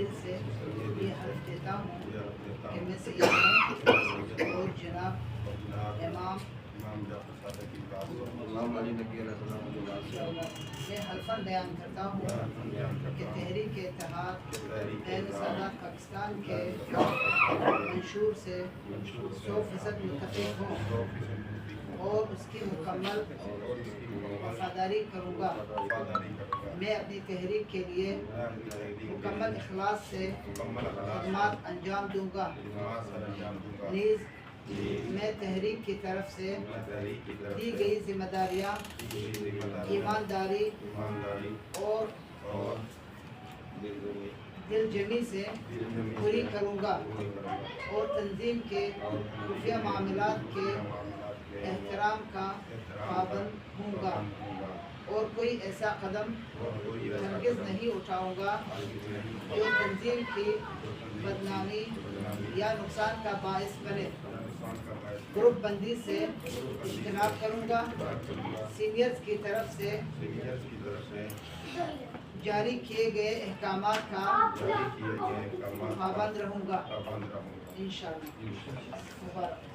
دل سے یہ حلف دیتا ہوں کہ میں سید ہوں اور جناب امام میں حلفاً بیان کرتا ہوں کہ تحریک اتحاد اہل سادات پاکستان کے منشور سے 100% متفق ہوں اور اس کی مکمل وفاداری کروں گا۔ میں اپنی تحریک کے لیے مکمل اخلاص سے خدمات انجام دوں گا، نیز میں تحریک کی طرف سے دی گئی ذمہ داریاں ایمانداری اور دل جمی سے پوری کروں گا اور تنظیم کے خفیہ معاملات کے احترام کا پابند ہوں گا اور کوئی ایسا قدم ہرگز نہیں اٹھاؤں گا جو تنظیم کی بدنامی یا نقصان کا باعث بنے۔ گروپ بندی سے اجتناب کروں گا، سینئرز کی طرف سے جاری کیے گئے احکامات کا پابند رہوں گا انشاءاللہ۔ مبارک۔